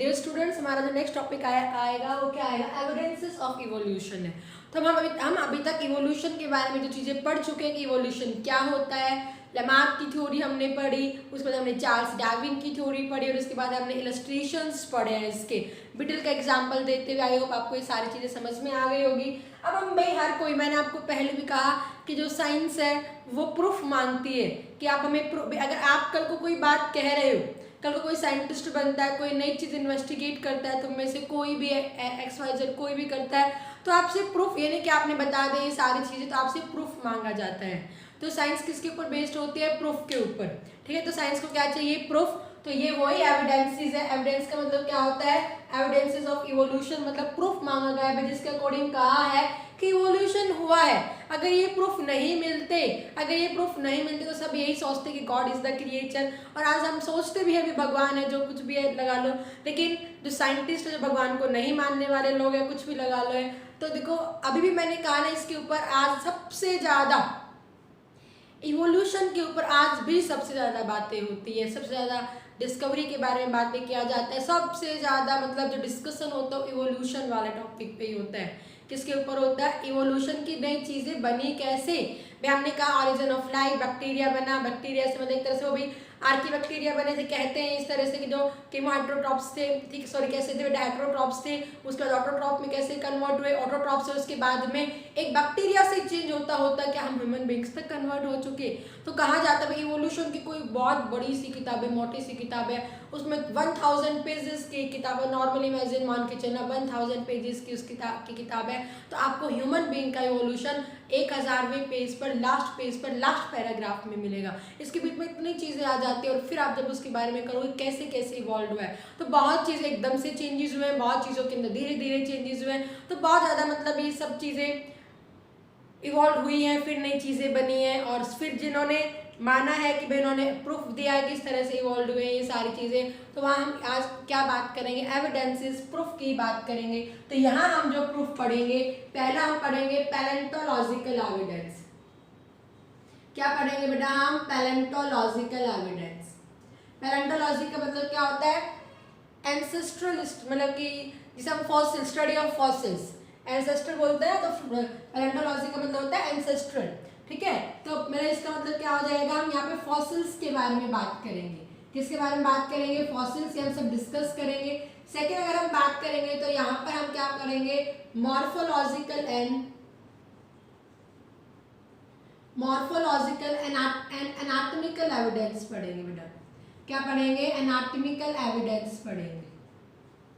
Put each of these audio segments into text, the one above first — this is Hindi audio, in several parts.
डियर स्टूडेंट्स, हमारा जो नेक्स्ट टॉपिक आएगा वो क्या आएगा, एविडेंसेस ऑफ इवोल्यूशन है। तो हम अभी तक इवोल्यूशन के बारे में जो चीज़ें पढ़ चुके हैं कि इवोल्यूशन क्या होता है। लैमार्क की थ्योरी हमने पढ़ी, उसके बाद हमने चार्ल्स डार्विन की थ्योरी पढ़ी और उसके बाद हमने इलस्ट्रेशंस पढ़े हैं इसके। बिटल का एग्जाम्पल देते हुए आई होप आपको ये सारी चीज़ें समझ में आ गई होगी। अब हम भाई हर कोई, मैंने आपको पहले भी कहा कि जो साइंस है वो प्रूफ मांगती है कि आप हमें अगर आप कल को कोई बात कह रहे हो, कल को कोई साइंटिस्ट बनता है, कोई नई चीज़ इन्वेस्टिगेट करता है, तो में से कोई भी XYZ कोई भी करता है, तो आपसे प्रूफ, ये नहीं कि आपने बता दें ये सारी चीज़ें, तो आपसे प्रूफ मांगा जाता है। तो साइंस किसके ऊपर बेस्ड होती है, प्रूफ के ऊपर। ठीक है, तो साइंस को क्या चाहिए, प्रूफ। तो ये वही एविडेंसेस है। एविडेंस का मतलब क्या होता है, एविडेंसेस ऑफ इवोल्यूशन, मतलब प्रूफ मांगा गया है जिसके अकॉर्डिंग कहा है कि इवोल्यूशन हुआ है। अगर ये प्रूफ नहीं मिलते तो सब यही सोचते कि गॉड इज द क्रिएटर, और आज हम सोचते भी है भी भगवान है, जो कुछ भी है लगा लो। लेकिन जो साइंटिस्ट है, जो भगवान को नहीं मानने वाले लोग हैं, कुछ भी लगा लो है। तो देखो अभी भी मैंने कहा ना, इसके ऊपर आज सबसे ज़्यादा इवोल्यूशन के ऊपर आज भी सबसे ज़्यादा बातें होती है, सबसे ज़्यादा डिस्कवरी के बारे में बातें किया जाता है, सबसे ज़्यादा मतलब जो डिस्कशन होता है इवोल्यूशन वाले टॉपिक पे ही होता है। किसके ऊपर होता है, इवोल्यूशन की नई चीज़ें बनी कैसे। हमने कहा ऑरिजिन ऑफ लाइफ, बैक्टीरिया बना, बैक्टीरिया से मतलब एक तरह से वो भी आर्किबैक्टीरिया बने थे, कहते हैं इस तरह से कि जो केमोट्रोट्रॉप्स थे, ठीक सॉरी कैसे थे बेटा, हेटेरोट्रॉप्स थे, उसके बाद ऑटोट्रॉप में कैसे कन्वर्ट हुए, ऑटोट्रॉप से उसके बाद में एक बैक्टीरिया से चेंज होता क्या हम ह्यूमन बींग्स तक कन्वर्ट हो चुके। तो कहा जाता है इवोल्यूशन की कोई बहुत बड़ी सी किताब है, मोटी सी किताब है, उसमें 1000 पेजेस की किताब है। नॉर्मली इमेजिन मान के चलना 1000 पेजेस की उस किताब है। तो आपको ह्यूमन बींग का इवोल्यूशन 1000वें पेज पर, लास्ट पैराग्राफ में मिलेगा। इसके बीच में इतनी चीज़ें आ जाती है और फिर आप जब उसके बारे में करोगे कैसे कैसे इवॉल्व हुआ है, तो बहुत चीज़ें एकदम से चेंजेस हुए हैं, बहुत चीज़ों के अंदर धीरे धीरे चेंजेस हुए हैं। तो बहुत ज़्यादा मतलब ये सब चीज़ें इवॉल्व हुई हैं, फिर नई चीज़ें बनी हैं, और फिर जिन्होंने माना है कि भाई इन्होंने प्रूफ दिया है कि इस तरह से इवॉल्व हुए हैं ये सारी चीज़ें, तो वहाँ हम आज क्या बात करेंगे, एविडेंसेस, प्रूफ की बात करेंगे। तो यहाँ हम जो प्रूफ पढ़ेंगे, पहला हम पढ़ेंगे पैलेंटोलॉजिकल एविडेंस। क्या पढ़ेंगे बेटा हम, पैलेंटोलॉजिकल एविडेंस। पैलेंटोलॉजी का मतलब क्या होता है, एंसेस्ट्रलिस्ट, मतलब कि जिसे हम fossil, study of fossils, ancestor बोलते हैं। तो पैलेंटोलॉजी का मतलब होता है एंसेस्ट्रल। ठीक है, तो मेरा इसका मतलब क्या हो जाएगा, हम यहाँ पे फॉसिल्स के बारे में बात करेंगे। किसके बारे में बात करेंगे, फॉसिल्स के हम सब डिस्कस करेंगे। सेकेंड अगर हम बात करेंगे तो यहाँ पर हम क्या करेंगे, मॉर्फोलॉजिकल एंड एनाटॉमिकल एविडेंस पढ़ेंगे बेटा। क्या पढ़ेंगे, एनाटॉमिकल एविडेंस पढ़ेंगे।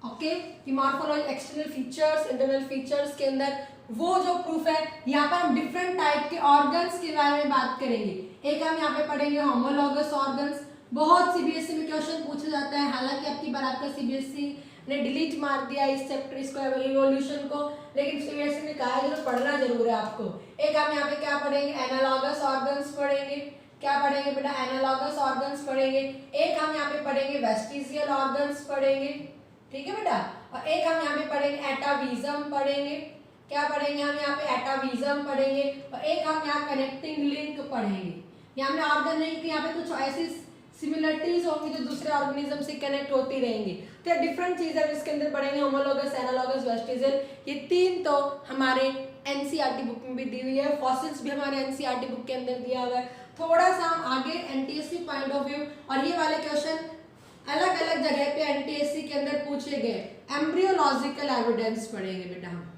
ओके, कि morphology, external features, internal features के अंदर वो जो प्रूफ है। यहाँ पर हम डिफरेंट टाइप के ऑर्गन्स के बारे में बात करेंगे। एक हम यहाँ पे पढ़ेंगे होमोलॉगस ऑर्गन्स। बहुत CBSE में क्वेश्चन पूछा जाता है, हालांकि आपकी बार आपका CBSE ने डिलीट मार दिया इस चैप्टर, इसको इवोल्यूशन को, लेकिन CBSE ने कहा है पढ़ना जरूर है आपको। एक हम यहाँ पे क्या पढ़ेंगे, एनालॉगस ऑर्गन्स पढ़ेंगे। क्या पढ़ेंगे बेटा, एनालॉगस ऑर्गन्स पढ़ेंगे। एक हम यहाँ पे पढ़ेंगे वेस्टिजियल ऑर्गन्स पढ़ेंगे। ठीक है बेटा, और एक हम यहाँ पे पढ़ेंगे एटाविज्म पढ़ेंगे। क्या पढ़ेंगे हम यहाँ पे, एटाविज्म पढ़ेंगे। और एक हम यहाँ कनेक्टिंग लिंक पढ़ेंगे। यहाँ हमने ऑर्गन नहीं कि यहाँ पे कुछ ऐसी सिमिलरिटीज होंगी जो दूसरे ऑर्गेनिज्म से कनेक्ट होती रहेंगी। तो डिफरेंट चीजें इसके अंदर पढ़ेंगे, होमोलॉगस, एनालॉगस, वेस्टिजियल। ये तीन तो हमारे NCERT बुक में भी दी हुई है, फॉसिल्स भी हमारे NCERT बुक के अंदर दिया हुआ है। थोड़ा सा हम आगे NTSC पॉइंट ऑफ व्यू, और ये वाले क्वेश्चन अलग अलग जगह पे NTSC के अंदर पूछे गए। एम्ब्रियोलॉजिकल एविडेंस पढ़ेंगे बेटा हम।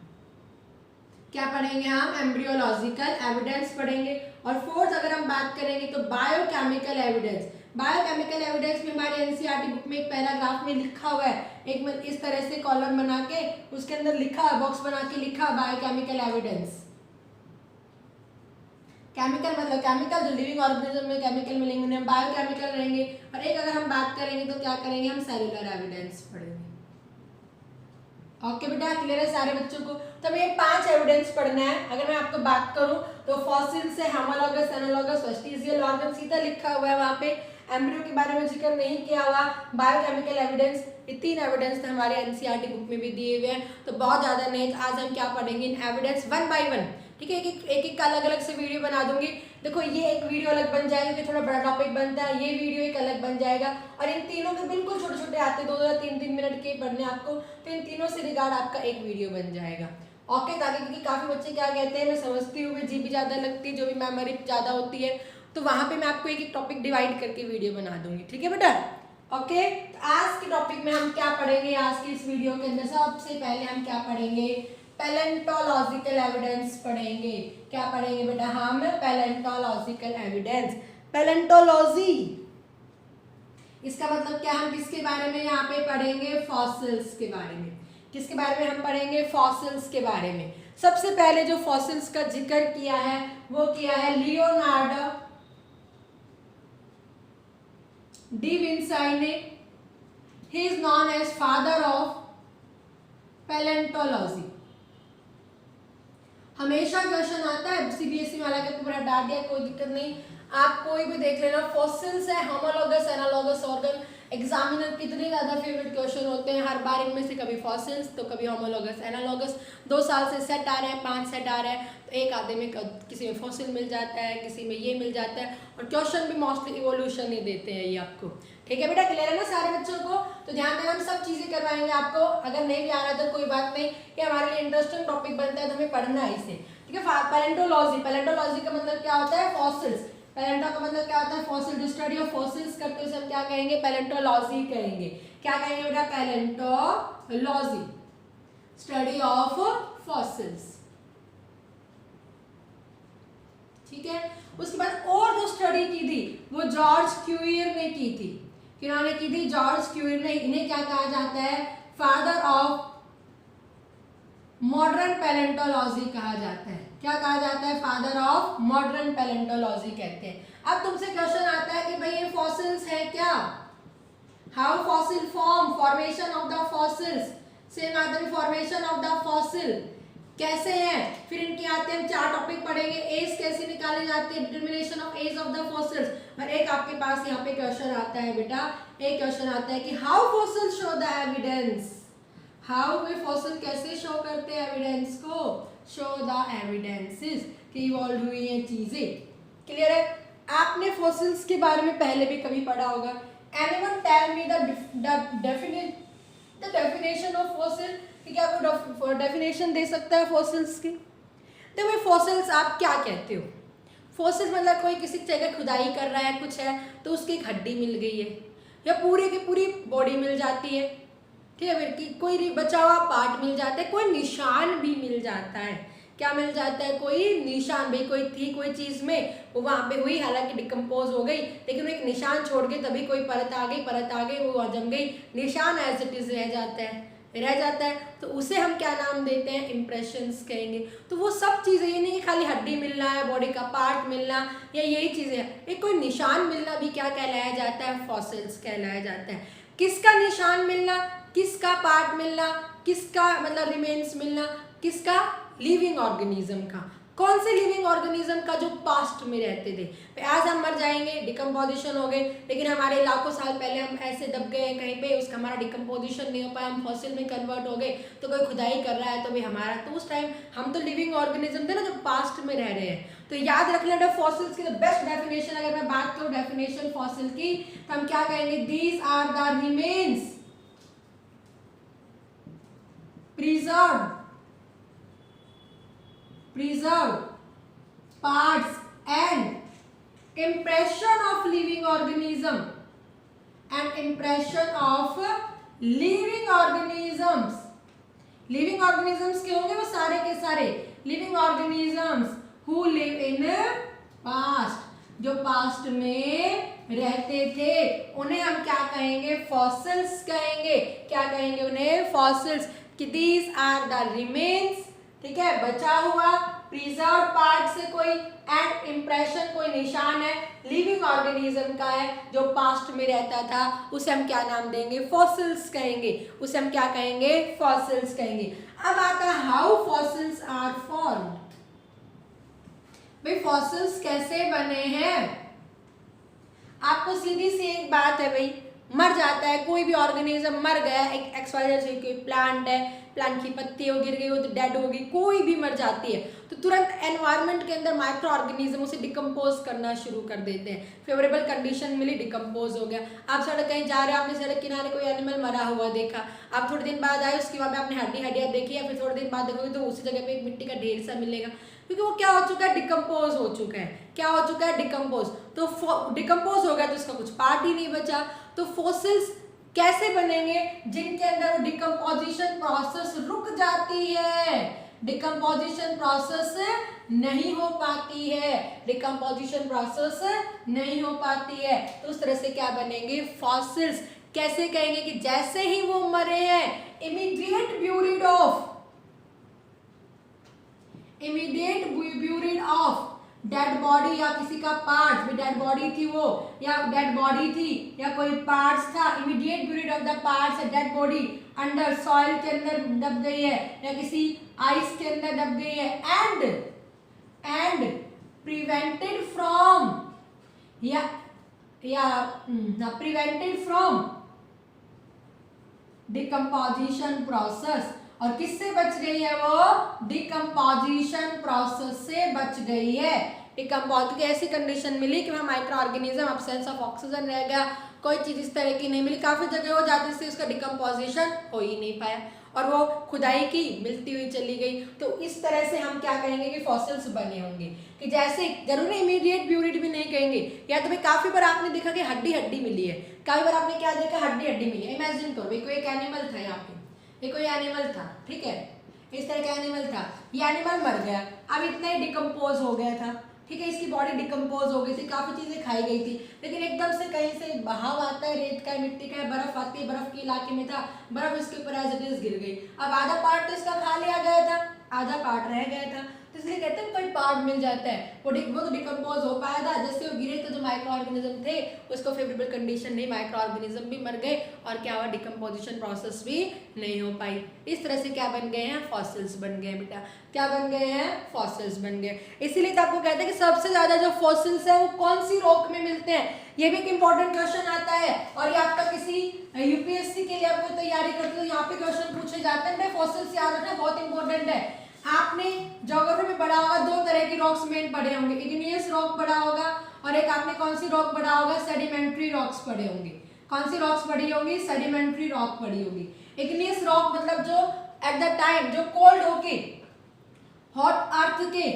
क्या पढ़ेंगे हम, एम्ब्रियोलॉजिकल एविडेंस पढ़ेंगे। और फोर्थ अगर हम बात करेंगे तो बायोकेमिकल एविडेंस। बायोकेमिकल एविडेंस में हमारे NCERT बुक में एक पैराग्राफ में लिखा हुआ है, एक में इस तरह से कॉलम बना के उसके अंदर लिखा है, बॉक्स बना के लिखा है बायोकेमिकल एविडेंस। केमिकल मतलब केमिकल, जो लिविंग ऑर्गेनिज्म में केमिकल मिलेंगे उन्हें बायोकेमिकल रहेंगे। और एक अगर हम बात करेंगे तो क्या करेंगे, हम सेलुलर एविडेंस पढ़ेंगे। ओके बेटा, क्लियर है सारे बच्चों को। तो हमें 5 एविडेंस पढ़ना है। अगर मैं आपको बात करूं तो फॉसिल से होमोलॉगस, एनालॉगस, वेस्टिजियल ऑर्गन सीधा लिखा हुआ है, वहाँ पे एम्ब्रियो के बारे में जिक्र नहीं किया हुआ। बायोकेमिकल एविडेंस, ये 3 एविडेंस हमारे NCERT बुक में भी दिए हुए हैं। तो बहुत ज़्यादा नहीं, आज हम क्या पढ़ेंगे इन एविडेंस 1 by 1। ठीक है, एक एक का अलग अलग से वीडियो बना दूंगी। देखो ये एक वीडियो अलग बन जाएगा कि थोड़ा बड़ा टॉपिक बनता है, ये वीडियो एक अलग बन जाएगा, और इन तीनों के बिल्कुल छोटे छोटे आते हैं, 2 या 3 मिनट के पढ़ने आपको, तो इन तीनों से रिगार्ड आपका एक वीडियो बन जाएगा। ओके, ताकि क्योंकि काफ़ी बच्चे क्या कहते हैं, मैं समझती हूँ, मैं जीबी ज़्यादा लगती है, जो भी मेमोरी ज़्यादा होती है, तो वहाँ पे मैं आपको एक एक टॉपिक डिवाइड करके वीडियो बना दूंगी। ठीक है बेटा? ओके, तो आज के टॉपिक में हम क्या पढ़ेंगे, आज की इस वीडियो के अंदर सबसे पहले हम क्या पढ़ेंगे, पैलेंटोलॉजिकल एविडेंस पढ़ेंगे। क्या पढ़ेंगे बेटा हम? Palaeontological evidence. पैलेंटोलॉजी इसका मतलब क्या, हम किसके बारे में यहाँ पे पढ़ेंगे? फॉसिल्स के बारे में। किसके बारे में हम पढ़ेंगे? फॉसिल्स के बारे में। सबसे पहले जो फॉसिल्स का जिक्र किया है वो किया है लियोनार्डो डी विंसी ने। He is known as father of palaeontology. हमेशा क्वेश्चन आता है सीबीएसई वाला के पूरा डाल दिया, कोई दिक्कत नहीं, आप कोई भी देख लेना। फॉसिल्स है, होमोलॉगस, एनालॉगस ऑर्गन। एग्जामिनर कितने ज़्यादा फेवरेट क्वेश्चन होते हैं हर बार इनमें से, कभी फॉसिल्स तो कभी होमोलॉगस, एनालॉगस। 2 साल से सेट आ रहे हैं, 5 सेट आ रहे हैं, तो एक आधे में किसी में फॉसिल मिल जाता है, किसी में ये मिल जाता है, और क्वेश्चन भी मोस्टली इवोल्यूशन ही देते हैं ये आपको। ठीक है बेटा, क्लियर है ना सारे बच्चों को? तो ध्यान देना, हम सब चीज़ें करवाएंगे आपको। अगर नहीं भी आ रहा तो कोई बात नहीं, ये हमारे लिए इंटरेस्टिंग टॉपिक बनता है, तो हमें पढ़ना है इसे। ठीक है, पैलेंटोलॉजी, पैलेंटोलॉजी का मतलब क्या होता है? फॉसिल्स। पैलेंटो का मतलब क्या होता है? फॉसिल। जो स्टडी ऑफ फॉसिल्स करते हैं उसे हम क्या कहेंगे? पैलेंटोलॉजी कहेंगे। क्या कहेंगे बेटा? Palaeontology, study of fossils. ठीक है, उसके बाद और जो स्टडी की थी वो जॉर्ज क्यूइर ने की थी। किन्होंने की थी? जॉर्ज क्यूइर ने। इन्हें क्या कहा जाता है? फादर ऑफ मॉडर्न पैलेंटोलॉजी कहा जाता है। क्या कहा जाता है? फादर ऑफ मॉडर्न पैलेंटोलॉजी कहते हैं। अब तुमसे क्वेश्चन आता है कि भाई ये फॉसिल्स है क्या? How fossil form, formation of the fossils. Same आता है फॉर्मेशन ऑफ द फॉसिल कैसे है, फिर इनके आते हैं हम 4 टॉपिक पढ़ेंगे। एज कैसे निकाली जाती है, determination of age of the fossils. और एक आपके पास यहाँ पे क्वेश्चन आता है बेटा, एक क्वेश्चन आता है कि how fossils show the evidence. How way fossil कैसे शो करते हैं एविडेंस को? शो द एविडेंसेस कि इवॉल्व हुई हैं चीजें। क्लियर है? आपने फॉसिल्स के बारे में पहले भी कभी पढ़ा होगा। Anyone tell me the definition of fossil, कि क्या कोई डेफिनेशन दे सकता है फॉसिल्स की? तो भाई फॉसिल्स आप क्या कहते हो? फॉसिल्स मतलब कोई किसी जगह खुदाई कर रहा है, कुछ है, तो उसकी एक हड्डी मिल गई है, या पूरी की पूरी बॉडी मिल जाती है। ठीक है, फिर कोई बचा हुआ पार्ट मिल जाता है, कोई निशान भी मिल जाता है। क्या मिल जाता है? कोई निशान। भाई कोई थी कोई चीज़ में, वो वहाँ पे हुई, हालांकि डिकम्पोज हो गई, लेकिन वो एक निशान छोड़ के तभी कोई परत आ गई, वो जम गई, निशान एज इट इज रह जाता है, तो उसे हम क्या नाम देते हैं? इम्प्रेशंस कहेंगे। तो वो सब चीज़ें, ये नहीं कि खाली हड्डी मिलना है, बॉडी का पार्ट मिलना, या यही चीज़ें हैं, एक कोई निशान मिलना भी क्या कहलाया जाता है? फॉसिल्स कहलाया जाता है। किसका निशान मिलना, किसका पार्ट मिलना, किसका मतलब रिमेन्स मिलना, किसका? लिविंग ऑर्गेनिज्म का। कौन से लिविंग ऑर्गेनिज्म का? जो पास्ट में रहते थे। आज हम मर जाएंगे, डिकम्पोजिशन हो गए, लेकिन हमारे लाखों साल पहले हम ऐसे दब गए कहीं पे, उसका हमारा डिकम्पोजिशन नहीं हो पाया, हम फॉसिल में कन्वर्ट हो गए, तो कोई खुदाई कर रहा है तो भी हमारा, तो उस टाइम हम तो लिविंग ऑर्गेनिज्म थे ना, जो पास्ट में रह रहे हैं। तो याद रख लेना फॉसिल्स की बेस्ट डेफिनेशन, अगर मैं बात करूँ डेफिनेशन फॉसिल की, तो हम क्या कहेंगे? These are the remains preserved parts and impression of living organism and impression of living organisms. living organisms के होंगे वो सारे के सारे living organisms who live in past, जो पास्ट में रहते थे, उन्हें हम क्या कहेंगे? फॉसिल्स कहेंगे। क्या कहेंगे उन्हें? फॉसिल्स। कि दीज आर द रिमेन्स, ठीक है, बचा हुआ, प्रिजर्व पार्ट से कोई, एंड इम्प्रेशन कोई निशान है, लिविंग ऑर्गेनिज्म का है, जो पास्ट में रहता था, उसे हम क्या नाम देंगे? फॉसिल्स कहेंगे। उसे हम क्या कहेंगे? फॉसिल्स कहेंगे। अब आता है हाउ फॉसिल्स आर फॉर्म्ड। भाई फॉसिल्स कैसे बने हैं? आपको सीधी सी एक बात है भाई, मर जाता है, कोई भी ऑर्गेनिज्म मर गया, एक XYZ से कोई प्लांट है, प्लांट की पत्ती हो गिर गई हो तो डेड होगी, कोई भी मर जाती है तो तुरंत एनवायरनमेंट के अंदर माइक्रो ऑर्गेनिज्म उसे डिकम्पोज करना शुरू कर देते हैं। फेवरेबल कंडीशन मिली, डिकम्पोज हो गया। आप सड़क कहीं जा रहे हो, आपने सड़क किनारे कोई एनिमल मरा हुआ देखा, आप थोड़े दिन बाद आए, उसके बाद आपने हड्डियाँ देखी, या फिर थोड़े दिन बाद देखोगे तो उसी जगह पे एक मिट्टी का ढेर सा मिलेगा, क्योंकि वो क्या हो चुका है, डिकम्पोज हो चुका है। क्या हो चुका है, डिकम्पोज। तो डिकम्पोज हो गया तो उसका कुछ पार्ट ही नहीं बचा। तो फॉसिल्स कैसे बनेंगे, जिनके अंदर वो डिकम्पोजिशन प्रोसेस रुक जाती है, डिकम्पोजिशन प्रोसेस नहीं हो पाती है, डिकम्पोजिशन प्रोसेस नहीं हो पाती है। तो उस तरह से क्या बनेंगे, फॉसिल्स। कैसे कहेंगे कि जैसे ही वो मरे हैं, immediate buried of dead body, या किसी का पार्ट, डेड बॉडी थी वो, या डेड बॉडी थी या कोई पार्ट्स था, immediate buried of the parts, dead body under soil के अंदर दब गई है या किसी आइस के अंदर दब गई है, and prevented from prevented from decomposition process. और किससे बच गई है वो, डिकम्पोजिशन प्रोसेस से बच गई है। डिकम्पोज की ऐसी कंडीशन मिली कि वहाँ micro organism, absence of oxygen रह गया, कोई चीज इस तरह की नहीं मिली, काफी जगह हो जाती से उसका डिकम्पोजिशन हो ही नहीं पाया और वो खुदाई की, मिलती हुई चली गई। तो इस तरह से हम क्या कहेंगे कि फॉसिल्स बने होंगे, कि जैसे जरूर इमीडिएट ब्यूरिड भी नहीं कहेंगे, या तो भाई काफी बार आपने देखा कि हड्डी हड्डी मिली है, काफी बार आपने क्या देखा, हड्डी हड्डी मिली है। इमेजिन करो भाई कोई एक एनिमल था, यहाँ पे ये कोई एनिमल था, ठीक है, इस तरह का एनिमल था, ये एनिमल मर गया, अब इतना ही डिकम्पोज हो गया था, ठीक है, इसकी बॉडी डिकम्पोज हो गई थी, काफी चीजें खाई गई थी, लेकिन एकदम से कहीं से बहाव आता है, रेत का, मिट्टी का, बर्फ आती है, बर्फ के इलाके में था, बर्फ इसके ऊपर एज इट इज गिर गई, अब आधा पार्ट तो इसका खा लिया गया था, आधा पार्ट रह गया था, तो इसलिए कहते हैं कोई पार्ट मिल जाता है, वो तो डिकम्पोज हो पाया था, जैसे वो गिरे थे जो माइक्रो ऑर्गेनिज्म थे उसको फेवरेबल कंडीशन नहीं, माइक्रो ऑर्गेनिज्म भी मर गए और क्या हुआ, डिकम्पोजिशन प्रोसेस भी नहीं हो पाई। इस तरह से क्या बन गए हैं, फॉसिल्स बन गए बेटा, क्या बन गए हैं, फॉसिल्स बन गए। इसीलिए तो आपको कहते हैं कि सबसे ज्यादा जो फॉसिल्स है वो कौन सी रॉक में मिलते हैं, ये भी एक इंपॉर्टेंट क्वेश्चन आता है, और ये आपका किसी यूपीएससी के लिए आपको तैयारी करते हो यहाँ पे क्वेश्चन पूछे जाते हैं, फॉसिल्स याद रखना बहुत इंपॉर्टेंट है। आपने ज्योग्राफी में पढ़ा होगा, दो तरह की रॉक्स मेन पढ़े होंगे, इग्नियस रॉक पढ़ा होगा और एक आपने कौन सी रॉक पढ़ा होगा, सेडिमेंट्री रॉक्स पढ़े होंगे। कौन सी रॉक्स पढ़ी होंगी, सेडिमेंट्री रॉक पढ़ी होगी। इग्नियस रॉक मतलब जो एट द टाइम जो कोल्ड होके, हॉट अर्थ के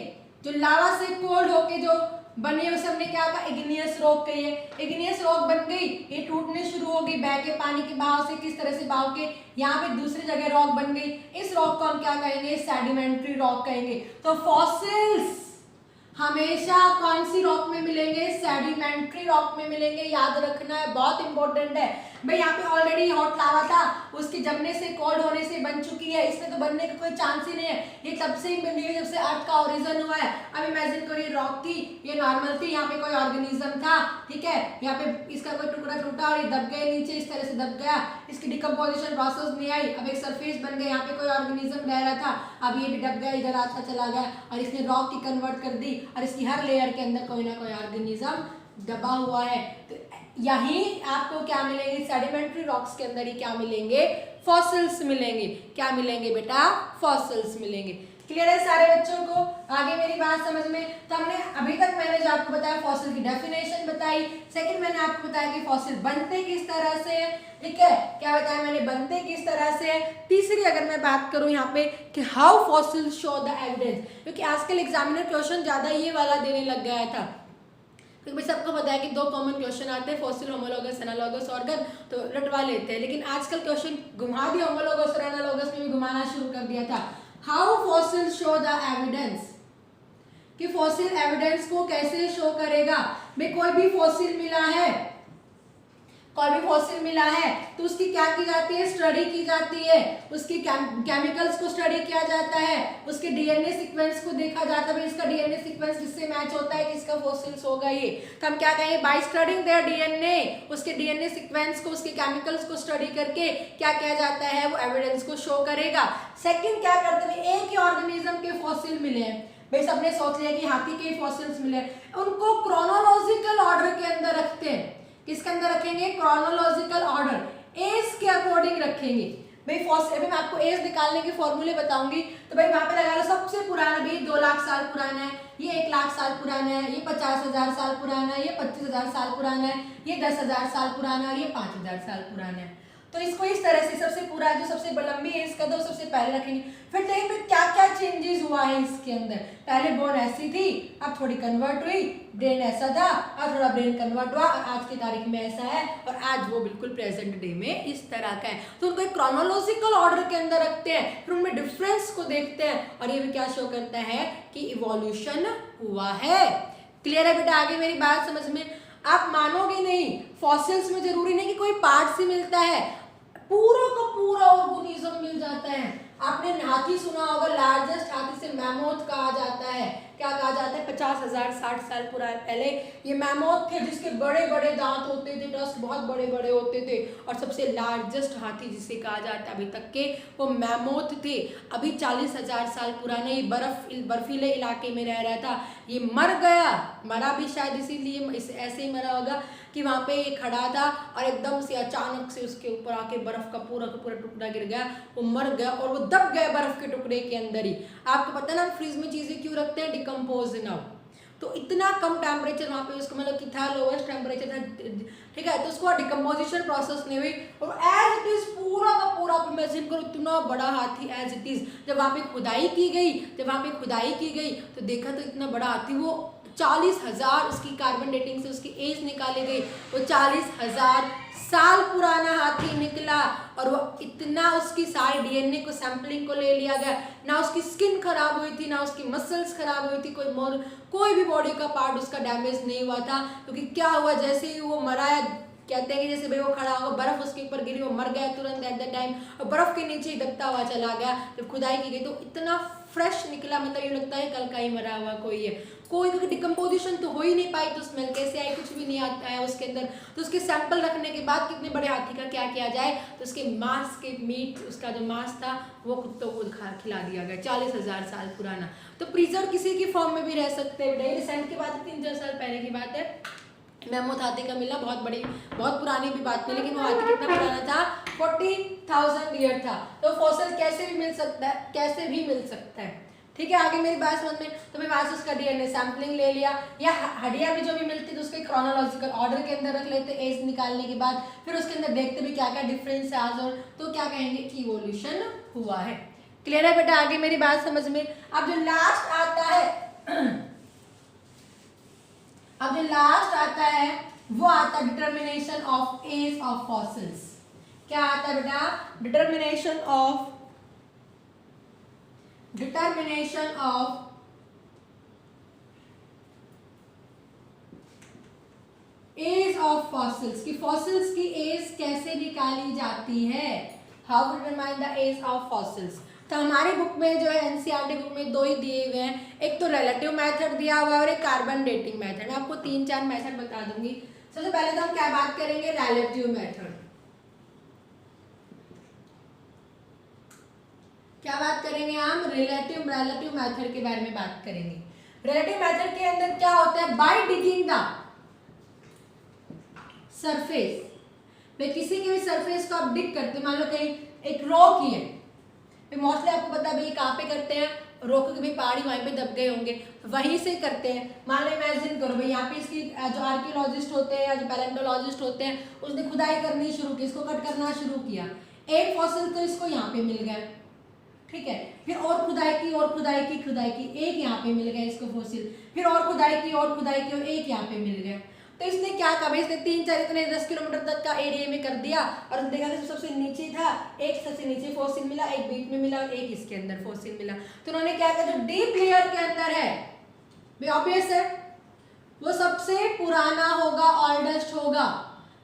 जो लावा से कोल्ड होके जो बनी है उसे हमने क्या कहा, इग्नियस रॉक कही है। इग्नियस रॉक बन गई, ये टूटने शुरू हो गई, बह के पानी के बहाव से किस तरह से बहाव के यहाँ पे दूसरी जगह रॉक बन गई, इस रॉक को हम क्या कहेंगे, सेडिमेंट्री रॉक कहेंगे। तो फॉसिल्स हमेशा कौन सी रॉक में मिलेंगे, सेडिमेंट्री रॉक में मिलेंगे, याद रखना है, बहुत इंपॉर्टेंट है भाई। यहाँ पे ऑलरेडी हॉट लावा था, उसके जमने से कोल्ड होने से बन चुकी है, इसमें तो बनने का कोई चांस ही नहीं है, ये तब से ही बनी है जब से अर्थ का ओरिजिन हुआ है। अब इमेजिन करो ये रॉक थी, ये नॉर्मल थी, यहाँ पे कोई ऑर्गेनिज्म था, ठीक है, यहाँ पे इसका कोई टुकड़ा टूटा और ये दब गए नीचे, इस तरह से दब गया, इसकी डिकम्पोजिशन प्रोसेस नहीं आई, अब एक सरफेस बन गया, यहाँ पे कोई ऑर्गेनिज्म रह रहा था, अब ये भी दब गया, इधर आता चला गया और इसने रॉक की कन्वर्ट कर दी और इसकी हर लेयर के अंदर कोई ना कोई ऑर्गेनिज्म दबा हुआ है। तो यही आपको क्या मिलेंगे, सेडिमेंट्री रॉक्स के अंदर ही क्या मिलेंगे, फॉसिल्स मिलेंगे। क्या मिलेंगे बेटा, फॉसिल्स मिलेंगे। क्लियर है सारे बच्चों को, आगे मेरी बात समझ में। तो हमने अभी तक मैंने जो आपको बताया फॉसिल की डेफिनेशन बताई, सेकंड मैंने आपको बताया कि फॉसिल बनते किस तरह से, ठीक है, क्या बताया मैंने, बनते किस तरह से। तीसरी अगर मैं बात करूं यहाँ पे कि how fossil show the evidence, क्योंकि आजकल एग्जामिनर क्वेश्चन ज्यादा ये वाला देने लग गया था, क्योंकि सबको पता है कि दो कॉमन क्वेश्चन आते हैं, फॉसिल, होमोलॉगस, एनालॉगस ऑर्गन, तो रटवा लेते हैं, लेकिन आजकल क्वेश्चन घुमा दिया, होमोलॉगस और एनालॉगस में भी घुमाना शुरू कर दिया था। How fossil show the evidence, कि फॉसिल एविडेंस को कैसे शो करेगा भाई। कोई भी फॉसिल मिला है, कोई भी फॉसिल मिला है तो उसकी क्या की जाती है, स्टडी की जाती है, उसकी केमिकल्स को स्टडी किया जाता है, उसके डीएनए सीक्वेंस को देखा जाता है, इसका डीएनए सीक्वेंस किससे मैच होता है, किसका फॉसिल्स होगा ये, तो हम क्या कहेंगे, बाय स्टडिंग देयर डीएनए, उसके डीएनए सीक्वेंस को, उसके केमिकल्स को स्टडी करके क्या किया जाता है, वो एविडेंस को शो करेगा। सेकंड क्या करते हैं, एक ही ऑर्गेनिज्म के फॉसिल मिले हैं भाई, सबने सोच लिया कि हाथी के फॉसिल्स मिले, उनको क्रोनोलॉजिकल ऑर्डर के अंदर रखते हैं किसके अंदर रखेंगे? क्रोनोलॉजिकल ऑर्डर, एज के अकॉर्डिंग रखेंगे। भाई फॉसिल, अभी मैं आपको एज निकालने के फॉर्मूले बताऊंगी, तो भाई वहां पे लगा लो सबसे पुराना भाई 2 लाख साल पुराना है, ये 1 लाख साल पुराना है, ये 50,000 साल पुराना है, ये 25,000 साल पुराना है, ये 10,000 साल पुराना है और ये 5,000 साल पुराना है। तो इसको इस तरह से सबसे पूरा जो सबसे लंबी एज का दो सबसे पहले रखेंगे। फिर देखिए फिर क्या क्या चेंजेस हुआ है इसके अंदर। पहले बोन ऐसी थी, अब थोड़ी कन्वर्ट हुई, ब्रेन ऐसा था, अब थोड़ा ब्रेन कन्वर्ट हुआ और आज की तारीख में ऐसा है, और आज वो बिल्कुल प्रेजेंट डे में इस तरह का है। तो उनको एक क्रोनोलॉजिकल ऑर्डर के अंदर रखते हैं, फिर उनमें डिफरेंस को देखते हैं, और ये भी क्या शो करता है कि इवोल्यूशन हुआ है। क्लियर है बेटा? आगे मेरी बात समझ में? आप मानोगे नहीं, फॉसिल्स में जरूरी नहीं कि कोई पार्ट से मिलता है, पूरा का पूरा ऑर्गेनिज्म मिल जाता है। आपने हाथी सुना होगा, लार्जेस्ट हाथी से मैमोथ कहा जाता है। क्या कहा जाता है? 50,000 60 साल पुराने पहले ये मैमोथ थे जिसके बड़े बड़े दांत होते थे, टस्क बहुत बड़े बड़े होते थे, और सबसे लार्जेस्ट हाथी जिसे कहा जाता है अभी तक के, वो मैमोथ थे। अभी 40,000 साल पुराने ये बर्फीले इलाके में रह रहा था, ये मर गया, मरा भी शायद इसीलिए ऐसे ही मरा होगा कि वहाँ पे ये खड़ा था और एकदम से अचानक से उसके ऊपर आके बर्फ का पूरा टुकड़ा गिर गया, वो मर गया और वो दब गया बर्फ के टुकड़े के अंदर ही। आपको पता ना फ्रीज में चीजें क्यों रखते हैं? डिकम्पोज ना हो। तो इतना कम टेम्परेचर वहाँ पे उसको मतलब कि था, लोवेस्ट टेम्परेचर था, ठीक है, तो उसको डिकम्पोजिशन प्रोसेस नहीं हुई और एज इट इज पूरा का पूरा इमेजिन करो, इतना बड़ा हाथी एज इट इज। जब वहाँ पे खुदाई की गई तो देखा तो इतना बड़ा हाथी, वो 40,000 उसकी कार्बन डेटिंग से उसकी एज निकाली गई, वो 40,000 साल पुराना हाथी निकला, और वो इतना उसकी सारी डीएनए को सैंपलिंग को ले लिया गया, ना उसकी स्किन खराब हुई थी, ना उसकी मसल्स खराब हुई थी, कोई भी बॉडी का पार्ट उसका डैमेज नहीं हुआ था। क्योंकि क्या हुआ, जैसे ही वो मराया, कहते हैं कि जैसे भाई वो खड़ा होगा, बर्फ उसके ऊपर गिरी, वो मर गया तुरंत एट द टाइम, और बर्फ के नीचे दबता हुआ चला गया। जब खुदाई की गई तो इतना फ्रेश निकला, मतलब ये लगता है कल का ही मरा हुआ कोई है, कोई, क्योंकि डिकम्पोजिशन तो हो ही नहीं पाई, तो स्मेल कैसे आई, कुछ भी नहीं आता है उसके अंदर। तो उसके सैंपल रखने के बाद कितने बड़े हाथी का क्या किया जाए, तो उसके मांस के मीट, उसका जो मांस था वो कुत्तों को खिला दिया गया, 40,000 साल पुराना। तो प्रिजर्व किसी की फॉर्म में भी रह सकते हैं। रिसेंट की बात है, 3-4 साल पहले की बात है, मैमोथ हाथी का मिलना, बहुत पुरानी भी बात नहीं, लेकिन वो हाथी कितना पुराना था? 40,000 ईयर था। तो फॉसिल कैसे भी मिल सकता है, ठीक है। आगे मेरी बात समझ में? तो मैं वहां से उसका डीएनए सैंपलिंग ले लिया, या हड्डियां भी जो भी मिलती तो उसके क्रोनोलॉजिकल ऑर्डर के अंदर रख लेते एज निकालने के बाद, फिर उसके अंदर देखते भी क्या क्या डिफरेंस है आज और, तो क्या कहेंगे कि इवोल्यूशन हुआ है। क्लियर है बेटा? आगे मेरी बात समझ में? अब जो लास्ट आता है वो आता है determination of age of fossils. क्या आता है बेटा? Determination of age of fossils, की फॉसिल्स की एज कैसे निकाली जाती है, how to determine the age of fossils. तो हमारी बुक में जो है एनसीईआरटी बुक में 2 ही दिए हुए हैं, एक तो रिलेटिव मेथड दिया हुआ है और एक कार्बन डेटिंग मेथड। मैं आपको 3-4 मेथड बता दूंगी। सबसे पहले तो हम क्या बात करेंगे? Relative method. क्या बात करेंगे हम? रिलेटिव मेथड के बारे में बात करेंगे। रिलेटिव मेथड के अंदर क्या होता है? बाय डिगिंग द सरफेस, किसी के भी सरफेस को आप डिग करते, मान लो कहीं एक रॉक ही है, मोस्टली आपको पता है भाई कहाँ पे करते हैं, रॉक के भी पहाड़ी वहीं पे दब गए होंगे, वहीं से करते हैं। मान लो इमेजिन करो भाई यहाँ पे इसकी जो आर्कियोलॉजिस्ट होते हैं या जो पैलेंटोलॉजिस्ट होते हैं, उसने खुदाई करनी शुरू की, इसको कट करना शुरू किया, एक फॉसिल तो इसको यहाँ पे मिल गया, ठीक है, फिर और खुदाई की, एक यहाँ पे मिल गया इसको फॉसिल, फिर और खुदाई की और एक यहाँ पे मिल गया। तो इसने क्या कहा भाई, इसने 3-4 इतने 10 किलोमीटर तक का एरिया में कर दिया, और देखा कि सबसे नीचे था, एक सबसे नीचे फॉसिल मिला, एक बीच में मिला और एक इसके अंदर फॉसिल मिला। तो उन्होंने क्या कहा, जो डीप लेयर के अंदर है भाई ऑब्वियस है वो सबसे पुराना होगा, ओल्डेस्ट होगा,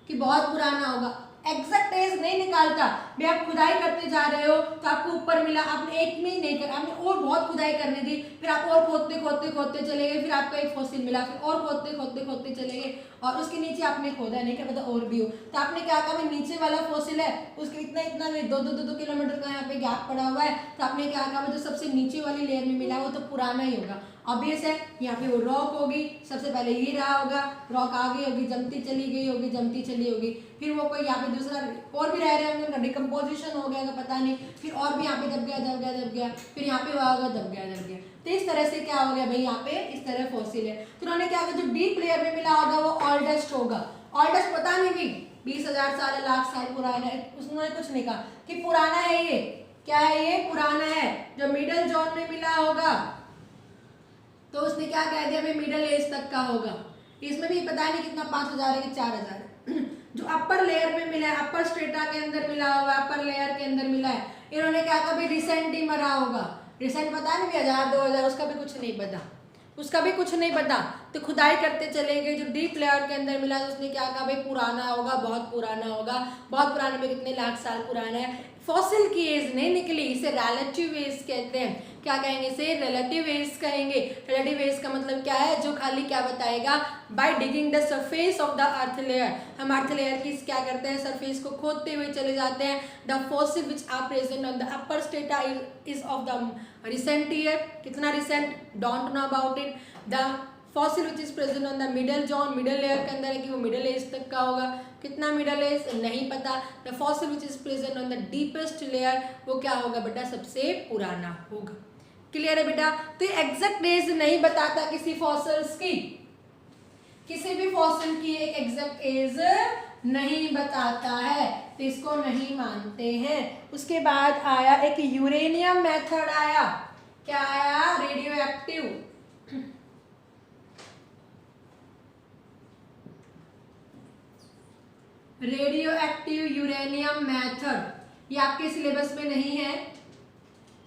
कि बहुत पुराना होगा। एग्जैक्ट एज नहीं निकालता भाई, आप खुदाई करते जा रहे हो तो आपको ऊपर मिला, आपने एक में नहीं कर, आपने और बहुत खुदाई करनी थी, फिर आप और खोदते चले गए, फिर आपको एक फॉसिल मिला, फिर और खोदते चले गए और उसके नीचे आपने खोदा, नहीं क्या पता और भी हो, तो आपने क्या कहा भाई नीचे वाला फॉसिल है उसके इतना इतना 2 किलोमीटर का यहाँ पे गैप पड़ा हुआ है, तो आपने क्या कहा जो सबसे नीचे वाली लेयर में मिला वो तो पुराना ही होगा। ऑब्वियस है, यहाँ पे वो रॉक होगी, सबसे पहले ये रहा होगा, रॉक आ गई होगी, जमती चली गई होगी, जमती चली होगी, फिर वो कोई यहाँ पे दूसरा और भी रह रहे होंगे, उनका डिकम्पोजिशन हो गया तो पता नहीं, फिर और भी यहाँ पे दब गया, फिर यहाँ पे हुआ होगा दब गया। तो इस तरह से क्या हो गया भाई, यहाँ पे इस तरह फॉसिल है। तो उन्होंने क्या कहा जो डीप लेयर में मिला होगा वो ओल्डेस्ट होगा। ओल्डेस्ट पता नहीं भाई 20,000 साल, लाख साल पुराना है, उसने कुछ नहीं कहा कि पुराना है ये, क्या है ये, पुराना है। जो मिडल जोन में मिला होगा तो उसने क्या कह दिया भाई मिडल एज तक का होगा। इसमें भी पता नहीं कितना 5,000 है कि 4,000 है। जो अपर लेयर में मिला है, अपर स्ट्रेटा के अंदर मिला हुआ है, अपर लेयर के अंदर मिला है, इन्होंने क्या कहा भाई रिसेंट ही मरा होगा। रिसेंट पता नहीं 1000 2000 उसका भी कुछ नहीं पता, उसका भी कुछ नहीं पता। तो खुदाई करते चले गए, जो डीप लेयर के अंदर मिला तो उसने क्या कहा भाई पुराना होगा, बहुत पुराना होगा। बहुत पुराने में कितने लाख साल पुराना है। फॉसिल की एज नहीं निकली, इसे रिलेटिव एज कहते हैं। क्या कहेंगे इसे, रिलेटिव एज कहेंगे। रिलेटिव एज का मतलब क्या है, जो खाली क्या बताएगा, by digging the surface of the earth layer, हम अर्थ लेयर की क्या करते हैं, सरफेस को खोदते हुए चले जाते हैं। The fossil which are present on the upper strata is of the recent year, कितना recent, don't know about it. The fossil which is present on the middle zone, middle layer के अंदर है कि वो मिडल एज तक का होगा, कितना मिडल एज नहीं पता। The fossil which is present on the deepest layer, वो क्या होगा बेटा, सबसे पुराना होगा। क्लियर है बेटा। तो ये एग्जैक्ट एज नहीं बताता किसी फॉसिल्स की, किसी भी फॉसिल की एक एग्जैक्ट एज नहीं बताता है, तो इसको नहीं मानते हैं। उसके बाद आया एक यूरेनियम मेथड आया, क्या आया, radio active. Radio active uranium method, ये आपके सिलेबस में नहीं है,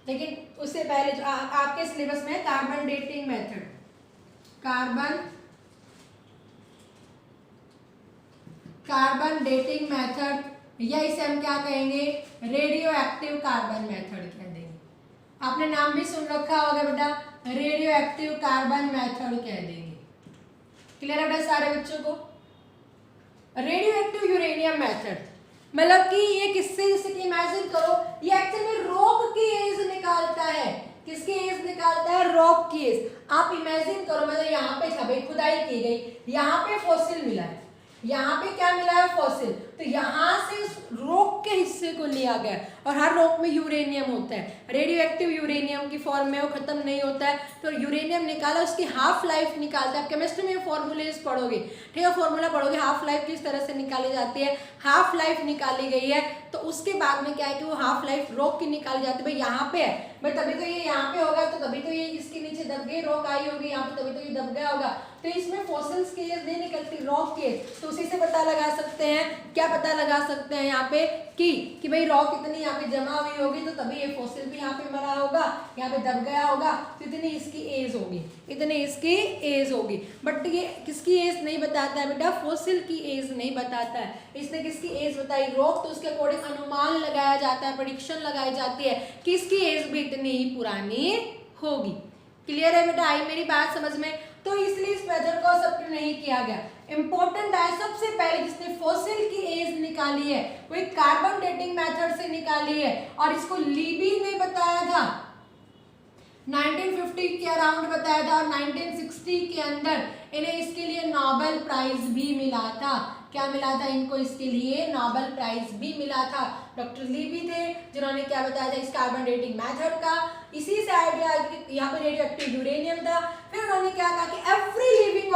लेकिन उससे पहले जो आपके सिलेबस में है carbon dating method, carbon dating method, या इसे हम क्या कहेंगे, रेडियो एक्टिव कार्बन मेथड कह देंगे। आपने नाम भी सुन रखा होगा बेटा, रेडियो एक्टिव कार्बन मेथड कह देंगे। क्लियर है बेटा सारे बच्चों को। रेडियो एक्टिव यूरेनियम मेथड मतलब कि ये किससे, जैसे कि इमेजिन करो ये एक्चुअली रॉक की एज निकालता है। किसकी एज निकालता है, रॉक की एज। आप इमेजिन करो मतलब यहाँ पे छबे खुदाई की गई, यहाँ पे फॉसिल मिला है, यहाँ पे क्या मिला है, फॉसिल, तो यहाँ से उस रॉक के हिस्से को लिया गया, और हर रॉक में यूरेनियम होता है, रेडियो एक्टिव यूरेनियम की फॉर्म में, वो खत्म नहीं होता है। तो यूरेनियम निकाला, उसकी हाफ लाइफ निकालता है। आप केमिस्ट्री में फॉर्मूलेज पढ़ोगे, ठीक है, फॉर्मूला पढ़ोगे, हाफ लाइफ किस तरह से निकाली जाती है। हाफ लाइफ निकाली गई है, तो उसके बाद में क्या है कि वो हाफ लाइफ रॉक की निकाली जाती है। भाई यहाँ पे है, भाई तभी तो ये यहाँ पे होगा, तो तभी तो ये इसके नीचे दब गई, रॉक आई होगी यहाँ पे, तभी तो ये दब गया होगा। तो इसमें फॉसिल्स की एज नहीं निकलती, रॉक की एज। तो उसी से पता लगा सकते हैं, क्या पता लगा सकते हैं यहाँ पे कि भाई रॉक इतनी यहाँ पे जमा हुई होगी, तो तभी ये फॉसिल भी यहाँ पे मरा होगा, यहाँ पे दब गया होगा, तो इतनी इसकी एज होगी, इतनी इसकी एज होगी। बट ये किसकी एज नहीं बताता है बेटा, फॉसिल की एज नहीं बताता है। इसने किसकी एज बताई, रॉक, तो उसके अकॉर्डिंग अनुमान लगाया जाता है, प्रेडिक्शन लगाई जाती है कि इसकी एज भी इतनी ही पुरानी होगी। क्लियर है बेटा, आई मेरी बात समझ में। तो इसलिए इस मेथड को सबके नहीं किया गया। इंपॉर्टेंट है, सबसे पहले जिसने फॉसिल की एज निकाली है वो एक कार्बन डेटिंग मेथड से निकाली है, और इसको लीबी ने बताया था 1950 के अराउंड बताया था, और 1960 के अंदर इन्हें इसके लिए नोबेल प्राइज भी मिला था। क्या मिला था इनको, इसके लिए नोबेल प्राइज भी मिला था। डॉक्टर लीबी थे जिन्होंने क्या बताया था इस कार्बन डेटिंग मेथड का। इसी से आइडिया यहाँ पे रेडियो एक्टिव यूरेनियम था। फिर उन्होंने क्या कहा कि every living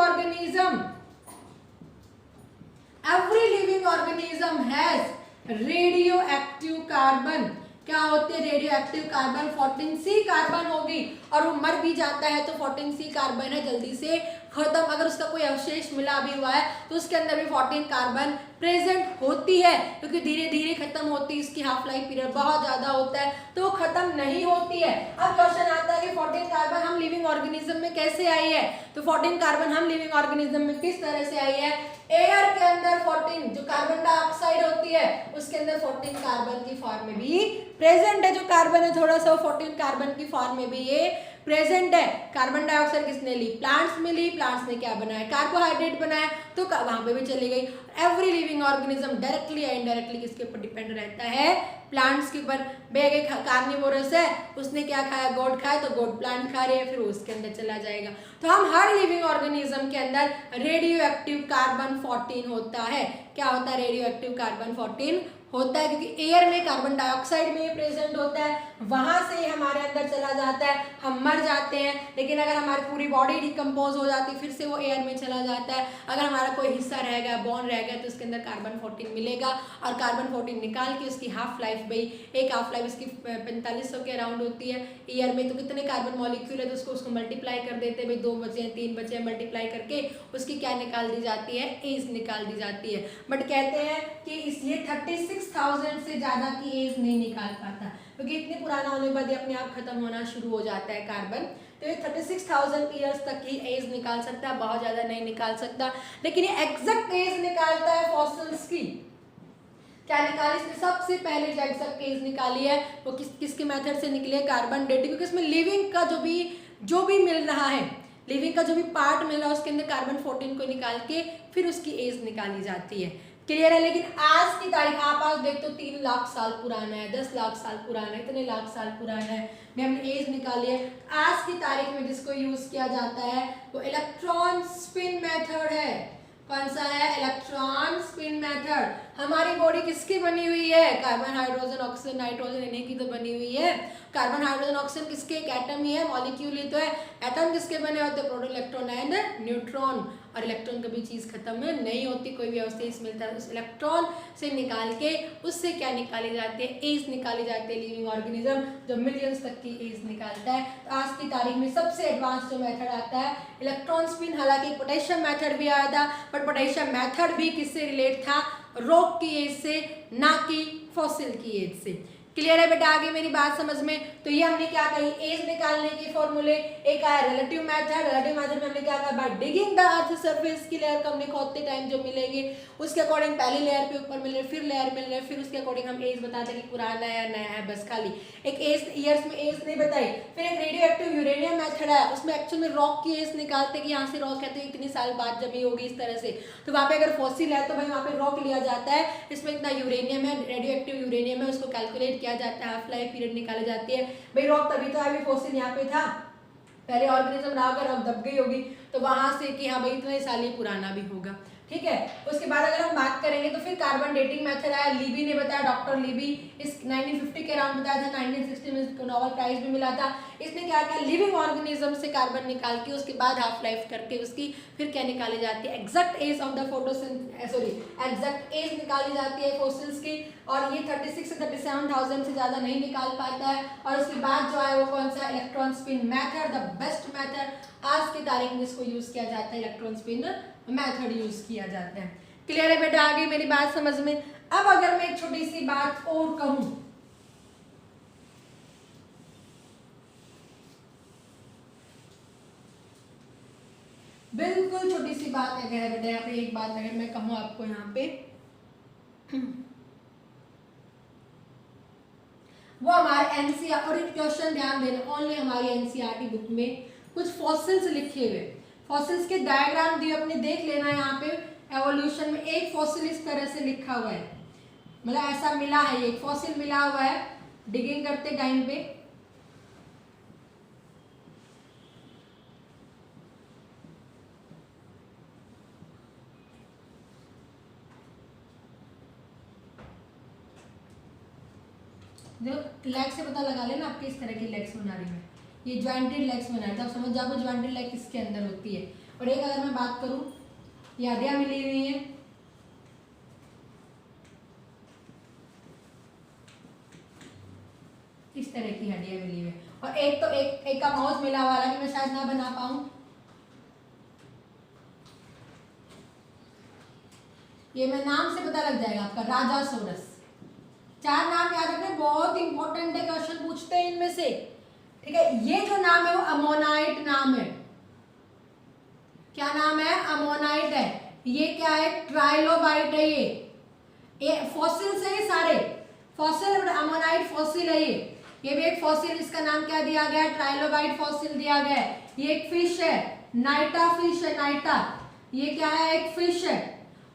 organism has radio active carbon. क्या होते हैं radio active carbon, 14C carbon होगी, और वो मर भी जाता है तो 14C कार्बन है, जल्दी से खत्म। अगर उसका कोई अवशेष मिला भी हुआ है तो उसके अंदर भी 14 कार्बन प्रेजेंट होती है, क्योंकि धीरे धीरे खत्म होती है, इसकी हाफ लाइफ पीरियड बहुत ज्यादा होता है, तो वो खत्म नहीं होती है। अब क्वेश्चन आता है कि 14 कार्बन हम लिविंग ऑर्गेनिज्म में कैसे आई है, तो 14 कार्बन हम लिविंग ऑर्गेनिज्म में किस तरह से आई है, एयर के अंदर 14 जो कार्बन डाइऑक्साइड होती है उसके अंदर 14 कार्बन की फॉर्म में भी प्रेजेंट है। जो कार्बन है थोड़ा सा 14 कार्बन की फॉर्म में भी ये प्रेजेंट है। कार्बन डाइऑक्साइड किसने ली? प्लांट्स में ली। प्लांट्स ने क्या बनाया? कार्बोहाइड्रेट बनाया, तो वहां पे भी चली गई। एवरी लिविंग ऑर्गेनिज्म डायरेक्टली या इनडायरेक्टली किसके ऊपर डिपेंड रहता है? प्लांट्स के ऊपर। बेगे कार्निवोरस है, उसने क्या खाया? गोट खाया, तो गोट प्लांट खा रही है, फिर उसके अंदर चला जाएगा। तो हम हर लिविंग ऑर्गेनिज्म के अंदर रेडियो एक्टिव कार्बन 14 होता है। क्या होता है? रेडियो एक्टिव कार्बन 14 होता है, क्योंकि एयर में कार्बन डाइऑक्साइड में प्रेजेंट होता है, वहां से हमारे अंदर चला जाता है, हम मर जाते हैं। लेकिन अगर हमारी पूरी बॉडी डिकम्पोज हो जाती है, फिर से वो एयर में चला जाता है। अगर हमारा कोई हिस्सा रह गया, बोन रह गया, तो उसके अंदर कार्बन 14 मिलेगा, और कार्बन 14 निकाल के उसकी हाफ लाइफ भाई, एक हाफ लाइफ इसकी 4500 के अराउंड होती है ईयर में। तो कितने कार्बन मॉलिक्यूल है, तो उसको मल्टीप्लाई कर देते हैं भाई, 2 बचे 3 बचे, मल्टीप्लाई करके उसकी क्या निकाल दी जाती है? एज निकाल दी जाती है। बट कहते हैं कि इसलिए 36,000 से ज्यादा की एज नहीं निकाल पाता, क्योंकि इतने पुराना होने के बाद ये अपने आप खत्म होना शुरू हो जाता है कार्बन। तो ये 36,000 ईयर्स तक की एज निकाल सकता है, बहुत ज्यादा नहीं निकाल सकता। लेकिन ये एग्जैक्ट एज निकालता है फॉसिल्स की। क्या निकाली इसने? सबसे पहले जो एग्जैक्ट एज निकाली है वो किसके मेथड से निकली है? कार्बन डेटिंग, क्योंकि इसमें लिविंग का जो भी मिल रहा है, लिविंग का जो भी पार्ट मिल रहा है, उसके अंदर कार्बन 14 को निकाल के फिर उसकी एज निकाली जाती है। क्लियर है? लेकिन आज की तारीख आप आज देखते हो 3 लाख साल पुराना है, 10 लाख साल पुराना है, इतने लाख साल पुराना है, मैं हमने एज निकाली है। आज की तारीख में जिसको यूज किया जाता है वो इलेक्ट्रॉन स्पिन मेथड है। कौन सा है? Electron spin method. हमारी बॉडी किसकी बनी हुई है? कार्बन, हाइड्रोजन, ऑक्सीजन, नाइट्रोजन, इन्हीं की तो बनी हुई है। कार्बन, हाइड्रोजन, ऑक्सीजन किसके? एक एटम ही है, मॉलिक्यूल ही तो है। एटम किसके बने होते हैं? Proton, electron and neutron. और इलेक्ट्रॉन कभी चीज खत्म नहीं होती, कोई भी अवस्था मिलता है, उस इलेक्ट्रॉन से निकाल के उससे क्या निकाली जाती है? एज निकाली जाती है। लिविंग ऑर्गेनिज्म जो मिलियंस तक की एज निकालता है। तो आज की तारीख में सबसे एडवांस जो मेथड आता है इलेक्ट्रॉन स्पिन। हालांकि पोटेशियम मेथड भी आया था, बट पोटेशियम मेथड भी किससे रिलेट था? रॉक की एज से, ना कि फॉसिल की एज से। क्लियर है बेटा? आगे मेरी बात समझ में? तो ये हमने क्या कही? एज निकालने के फॉर्मूले। एक आया रिलेटिव मेथड। रिलेटिव मेथड में हमने क्या कहा? By digging the earth surface की लेयर को हमने खोदते टाइम जो मिलेंगे उसके अकॉर्डिंग पहली लेयर पे ऊपर मिल रहे, फिर लेयर मिल रहे, फिर उसके अकॉर्डिंग हम एज बताते हैं कि पुराना है या नया है, बस खाली एक एज ईयर्स में एज नहीं बताई। फिर एक रेडियो एक्टिव यूरेनियम मेथड है, उसमें एक्चुअल में रॉक की एज निकालते कि यहाँ से रॉक है तो इतनी साल बाद जमी होगी इस तरह से। तो वहाँ पे अगर फॉसिल है तो भाई वहाँ पे रॉक लिया जाता है, इसमें इतना यूरेनियम है, रेडियो एक्टिव यूरेनियम है, उसको कैलकुलेट किया जाता है, हाफ लाइफ पीरियड निकाली जाती है। भाई रॉक तभी तो है, फॉसिल यहाँ पे था, पहले ऑर्गेनिज्म रहा, अगर अब दब गई होगी तो वहां से कि हाँ भाई इतने साल ही पुराना भी होगा। ठीक है? उसके बाद अगर हम बात करेंगे तो फिर कार्बन डेटिंग मेथड आया। लीबी ने बताया, डॉक्टर लीबी इस 1950 के अराउंड बताया था, 1960 में इसको नोबेल प्राइज भी मिला था। इसने क्या किया? लिविंग ऑर्गेनिज्म से कार्बन निकाल के उसके बाद हाफ लाइफ करके उसकी फिर क्या निकाली जाती है? Exact as of the exact as निकाली जाती है फॉसिल्स की। और ये 36 से 37,000 से ज्यादा नहीं निकाल पाता है। और उसके बाद जो है वो कौन सा? Electron spin method, the best method आज की तारीख में इसको यूज किया जाता है, इलेक्ट्रॉन स्पिन मेथड यूज किया जाता है। क्लियर है बेटा? आगे मेरी बात समझ में? अब अगर मैं एक छोटी सी बात और कहूं, बिल्कुल छोटी सी बात है बेटा, यहाँ पे एक बात अगर मैं कहूँ आपको यहाँ पे, वो हमारे एनसीईआरटी, और एक क्वेश्चन ध्यान देना, ओनली हमारी एनसीईआरटी बुक में कुछ फॉसिल्स लिखे हुए, फॉसिल्स के डायग्राम दिए, अपने देख लेना। यहाँ पे एवोल्यूशन में एक फॉसिल इस तरह से लिखा हुआ है, मतलब ऐसा मिला है, एक फॉसिल मिला हुआ है डिगिंग करते टाइम पे। जो लेग से पता लगा लेना आपके इस तरह की लेग्स बना रही है, ये ज्वाइंटेड लेग्स बना रही है, तब समझ जाओ ज्वाइंटेड लेग किसके अंदर होती है। और एक अगर मैं बात करूं, ये हड्डियां मिली हुई हैं, इस तरह की हड्डियां मिली हुई है, और एक तो एक का माउस मिला हुआ है, मैं शायद ना बना पाऊं, ये मैं नाम से पता लग जाएगा आपका, राजासोरस। 4 नाम याद रखने, बहुत इंपॉर्टेंट है, क्वेश्चन पूछते हैं इनमें से। ठीक है? ये जो नाम है वो अमोनाइट नाम है। क्या नाम है? अमोनाइट है। ये क्या है? ट्राइलोबाइट है। ये फॉसिल्स है, ये सारे फॉसिल, अमोनाइट फॉसिल है। ये भी एक फॉसिल, इसका नाम क्या दिया गया है, ट्राइलोबाइट फॉसिल दिया गया है। ये एक फिश है, नाइटा फिश है, नाइटा, ये क्या है, एक फिश है।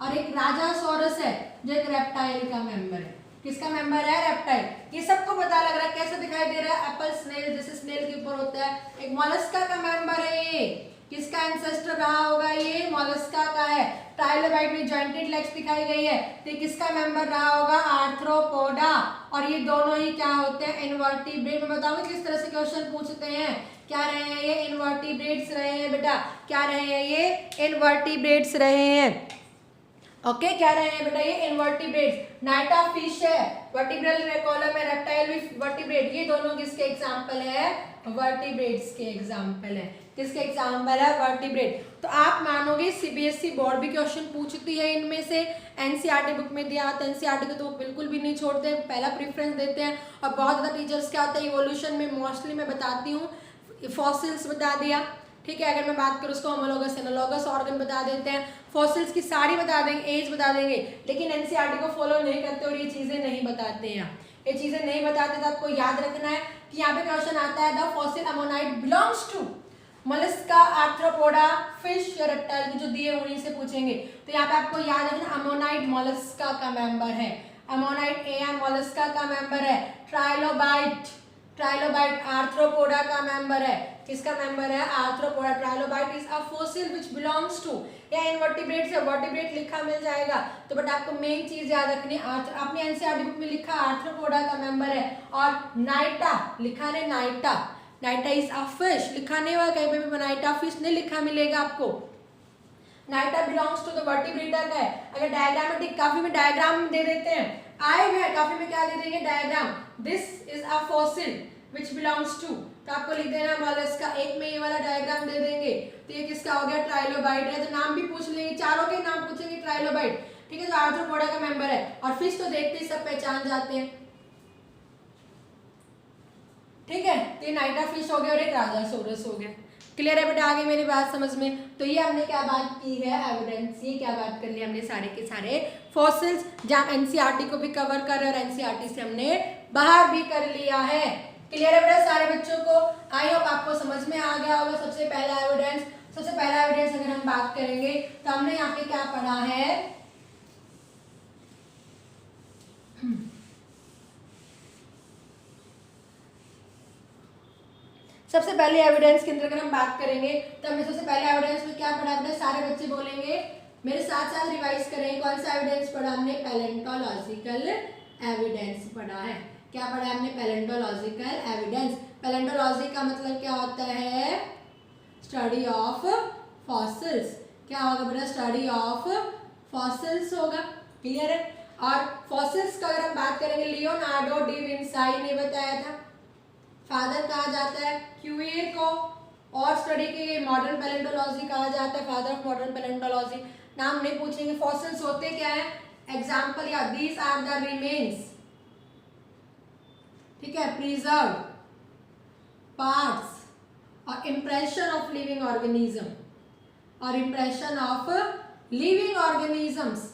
और एक राजासोरस है जो एक रेप्टाइल का मेंबर है। किसका मेंबर है, रेप्टाइल। ये सबको पता लग रहा है, कैसे दिखाई दे रहा है, एप्पल स्नेल, जैसे स्नेल के ऊपर होता है, एक मोलस्का का मेंबर है ये। किसका एंसेस्टर रहा होगा, ये मोलस्का का है। ट्राइलोबाइट में जॉइंटेड लेग्स दिखाई गई है, तो किसका मेंबर रहा होगा, आर्थ्रोपोडा। और ये दोनों ही क्या होते हैं, इनवर्टिब्रेट। मैं बताऊंगी किस तरह से क्वेश्चन पूछते हैं। क्या रहे हैं ये, इनवर्टिब्रेट्स रहे हैं बेटा, क्या रहे हैं ये, इनवर्टिब्रेट्स रहे हैं। ओके क्या रहे हैं बेटा, ये इनवर्टिब्रेट्स। नाइटा फिश है, वर्टिब्रल कॉलम है, रेप्टाइल भी वर्टिब्रेट। ये दोनों किसके एग्जांपल है, वर्टिब्रेट्स के एग्जांपल है। किसके एग्जांपल है, वर्टिब्रेट। तो आप मानोगे सीबीएसई बोर्ड भी क्वेश्चन पूछती है इनमें से। एनसीईआरटी बुक में दिया था, एनसीईआरटी को तो वो बिल्कुल भी नहीं छोड़ते हैं, पहला प्रेफरेंस देते हैं। और बहुत ज़्यादा टीचर्स क्या होता है, इवोल्यूशन में मोस्टली मैं बताती हूँ, फॉसिल्स बता दिया, ठीक है। अगर मैं बात करूँ उसको होमोलॉगस एनालॉगस ऑर्गन बता देते हैं, फॉसिल्स की सारी बता देंगे, एज बता देंगे। लेकिन एनसीईआरटी को फॉलो नहीं करते और ये चीज़ें नहीं बताते हैं। ये चीज़ें नहीं बताते, तो आपको याद रखना है कि यहाँ पे क्वेश्चन आता है, the fossil ammonite belongs to Mollusca, Arthropoda, fish या रेप्टाइल, जो दिए उन्हीं से पूछेंगे। तो यहाँ पे आपको याद रखना, अमोनाइट मोलस्का का मेंबर है, अमोनाइट एया मोलस्का का मेंबर है। ट्राइलोबाइट, ट्राइलोबाइट आर्थ्रोपोडा का मेंबर है। किसका मेंबर है, Arthropoda. Trilobite is a fossil which belongs to, या इनवर्टिब्रेट से वर्टिब्रेट लिखा मिल जाएगा। तो बट आपको मेन चीज याद रखनी है, आपने एनसीईआरटी बुक में लिखा आर्थ्रोपोडा का मेंबर है। और नाइटा लिखा है, नाइटा, नाइटा इज अ फिश लिखा नहीं हुआ कहीं पे भी, नाइटा फिश नहीं लिखा मिलेगा आपको। नाइटा बिलोंग्स टू द वर्टिब्रेटा का है। अगर डायग्रामेटिक काफी में डायग्राम दे देते हैं, आए हुए काफी में क्या दे देंगे, diagram. This is a fossil which belongs to, तो आपको लिख देना मोलस्का। एक में ये वाला डायग्राम दे देंगे, तो ये किसका हो गया, ट्राइलोबाइट है। तो नाम भी पूछ लेंगे, चारों के नाम पूछेंगे, ट्राइलोबाइट, ठीक है, जो आर्थ्रोपोडा का मेंबर है। और फिश तो देखते ही सब पहचान जाते हैं, ठीक है। तो ये नाइटा फिश हो गया और एक राजासोरस हो गया। क्लियर है बेटा, आगे मेरी बात समझ में। तो ये हमने क्या बात की है, एविडेंस। ये क्या बात कर ली हमने, सारे के सारे फॉसिल्स, जहाँ एनसीईआरटी को भी कवर कर रहे और एनसीईआरटी से हमने बाहर भी कर लिया है। क्लियर है बेटा सारे बच्चों को, आई होप आपको समझ में आ गया होगा। सबसे पहला एविडेंस, सबसे पहला एविडेंस अगर हम बात करेंगे तो हमने यहाँ पे क्या पढ़ा है, सबसे पहले एविडेंस के अंदर अगर हम बात करेंगे तो हमने सबसे पहले एविडेंस में क्या पढ़ा है, सारे बच्चे बोलेंगे, मेरे साथ साथ रिवाइज करेंगे। कौन सा एविडेंस पढ़ा हमने, पैलेंटोलॉजिकल एविडेंस पढ़ा है। क्या पढ़ा है हमने, पैलेंटोलॉजिकल एविडेंस। पैलेंटोलॉजी का मतलब क्या होता है, स्टडी ऑफ फॉसिल्स। क्या होगा बेटा, स्टडी ऑफ फॉसिल्स होगा। क्लियर है। और फॉसिल्स का अगर हम बात करेंगे, लियोनार्डो डी विंसाई ने बताया था, फादर कहा जाता है क्यूएर को, और स्टडी के मॉडर्न पैलेंटोलॉजी कहा जाता है, फादर ऑफ मॉडर्न पैलेंटोलॉजी। नाम नहीं पूछेंगे। फॉसिल्स होते क्या है, एग्जाम्पल या दीज आर द रिमेन्स, ठीक है, प्रिजर्व पार्ट्स और इम्प्रेशन ऑफ लिविंग ऑर्गेनिज्म, और impression of living organisms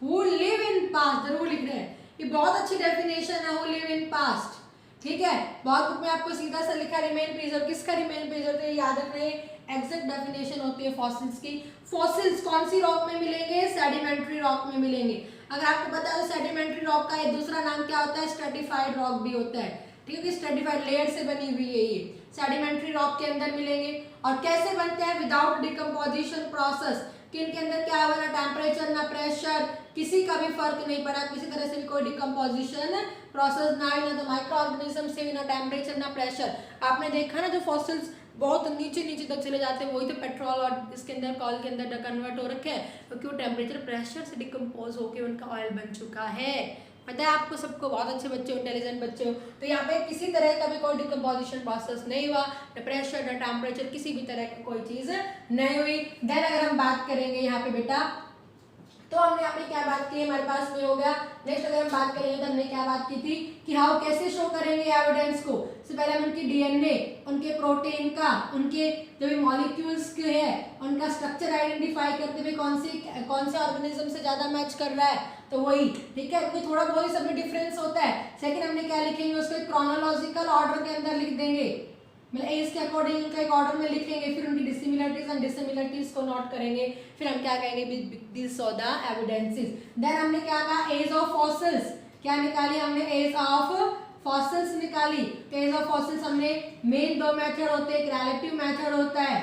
who live in past, जरूर लिख रहे हैं, ये बहुत अच्छी डेफिनेशन है, हु लिव इन पास्ट, ठीक है। बहुत बुक में आपको सीधा सा लिखा रिमेन प्रिजर्व, किसका रिमेन प्रिजर्व, तो याद रख रहे हैं, एग्जैक्ट डेफिनेशन होती है फॉसिल्स की। फॉसिल्स कौन सी रॉक में मिलेंगे, सेडिमेंट्री रॉक में मिलेंगे। अगर आपको पता है तो सेडिमेंट्री रॉक का एक दूसरा नाम क्या होता है, स्ट्रेटिफाइड रॉक भी होता है, ठीक है, स्ट्रेटिफाइड लेयर से बनी हुई है ये, सेडिमेंट्री रॉक के अंदर मिलेंगे। और कैसे बनते हैं, विदाउट डिकम्पोजिशन प्रोसेस, कि इनके अंदर क्या हुआ, ना टेम्परेचर ना प्रेशर, किसी का भी फर्क नहीं पड़ा, किसी तरह से भी कोई डिकम्पोजिशन प्रोसेस ना ही, ना तो माइक्रो ऑर्गेनिज्म से, ना टेम्परेचर ना प्रेशर। आपने देखा ना जो फॉसिल्स बहुत नीचे नीचे तक चले जाते हैं, वही तो पेट्रोल और इसके अंदर कॉल के अंदर कन्वर्ट हो रखे हैं, क्योंकि वो टेम्परेचर प्रेशर से डिकम्पोज होकर उनका ऑयल बन चुका है। पता है आपको सबको, बहुत अच्छे बच्चे हो, इंटेलिजेंट बच्चे हो, तो यहाँ पे किसी तरह का भी कोई डिकम्पोजिशन प्रोसेस नहीं हुआ, न प्रेशर न टेम्परेचर, किसी भी तरह की कोई चीज़ नहीं हुई। देन अगर हम बात करेंगे यहाँ पे बेटा, तो हमने यहाँ पे क्या बात की, हमारे पास में हो गया। नेक्स्ट अगर हम बात करेंगे तो हमने क्या बात की थी कि हाउ कैसे शो करेंगे एविडेंस को। सबसे पहले हम उनकी डीएनए, उनके प्रोटीन का, उनके जो भी मॉलिक्यूल्स के है उनका स्ट्रक्चर आइडेंटिफाई करते हुए कौन से ऑर्गेनिज्म से ज्यादा मैच कर रहा है, तो वही, ठीक है, क्योंकि थोड़ा बहुत ही सब में डिफरेंस होता है। सेकंड हमने क्या लिखेंगे, उसको क्रोनोलॉजिकल ऑर्डर के अंदर लिख देंगे, मतलब एज के अकॉर्डिंग उनका एक ऑर्डर में लिखेंगे, फिर उनकी डिसिमिलरिटीज एंड डिसिमिलरिटीज को नोट करेंगे, फिर हम क्या कहेंगे, this are the evidences. Then हमने क्या कहा, एज ऑफ फॉसिल्स, क्या निकाली हमने, एज ऑफ फॉसिल्स निकाली। तो एज ऑफ फॉसिल्स हमने मेन दो मेथड होते हैं, एक रिलेटिव मेथड होता है,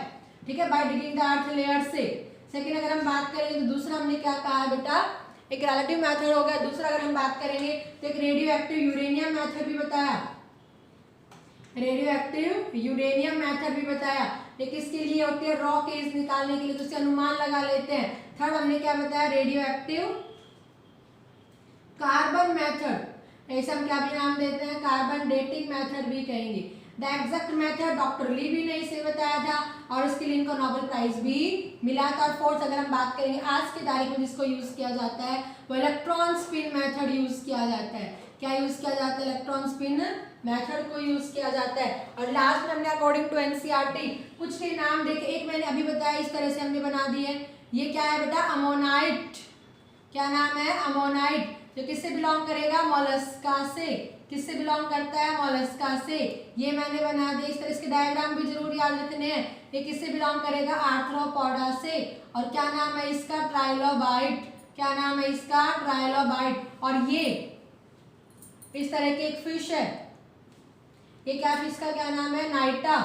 ठीक है, by digging the earth layer से। सेकंड अगर हम बात करेंगे तो दूसरा हमने क्या कहा बेटा, एक रिलेटिव मेथड हो गया। दूसरा अगर हम बात करेंगे तो एक रेडियो एक्टिव यूरेनियम मेथड भी बताया, रेडियो एक्टिव यूरेनियम मेथड भी बताया। ये किसके लिए होती है, रॉ केस निकालने के लिए, तो उससे अनुमान लगा लेते हैं। थर्ड हमने क्या बताया, रेडियो एक्टिव कार्बन मेथड, ऐसे हम क्या भी नाम देते हैं, कार्बन डेटिंग मेथड भी कहेंगे। The exact method doctor Li भी ने इसे बताया था और उसके लिए इनको नोबेल प्राइज भी मिला था। और फोर्थ अगर हम बात करेंगे आज की तारीख में जिसको यूज किया जाता है वो इलेक्ट्रॉन स्पिन मेथड यूज किया जाता है। क्या यूज किया जाता है, इलेक्ट्रॉन स्पिन मेथड को यूज किया जाता है। और लास्ट में हमने अकॉर्डिंग टू एनसीईआरटी कुछ के नाम देखे, एक मैंने अभी बताया, इस तरह से हमने बना दिए। ये क्या है बेटा, अमोनाइट, क्या नाम है, अमोनाइट, जो किससे बिलोंग करेगा, मोलस्का से। किससे बिलोंग करता है, मोलस्का से। ये मैंने बना दिया, इस तरह इसके डायग्राम भी जरूर याद रखने हैं। ये किससे बिलोंग करेगा, आर्थ्रोपोडा से। और क्या नाम है इसका, ट्राइलोबाइट, क्या नाम है इसका, ट्राइलोबाइट। और ये इस तरह की एक फिश है, ये क्या फिश का क्या नाम है, नाइटा,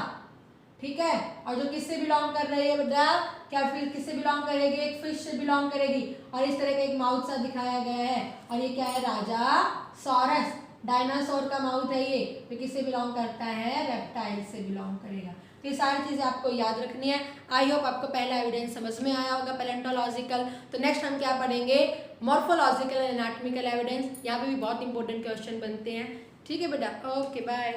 ठीक है। और जो किससे बिलोंग कर रही है बेटा, क्या फिश किससे बिलोंग करेगी, एक फिश से बिलोंग करेगी। और इस तरह का एक माउथ सा दिखाया गया है, और ये क्या है, राजा सॉरस, डायनासोर का माउथ है ये। तो किससे बिलोंग करता है, रेप्टाइल से बिलोंग करेगा। तो ये सारी चीजें आपको याद रखनी है। आई होप आपको पहला एविडेंस समझ में आया होगा, पैलेंटोलॉजिकल। तो नेक्स्ट हम क्या पढ़ेंगे, मॉर्फोलॉजिकल एंड एनाटॉमिकल एविडेंस। यहाँ पे भी बहुत इंपॉर्टेंट क्वेश्चन बनते हैं, ठीक है बेटा। Okay bye.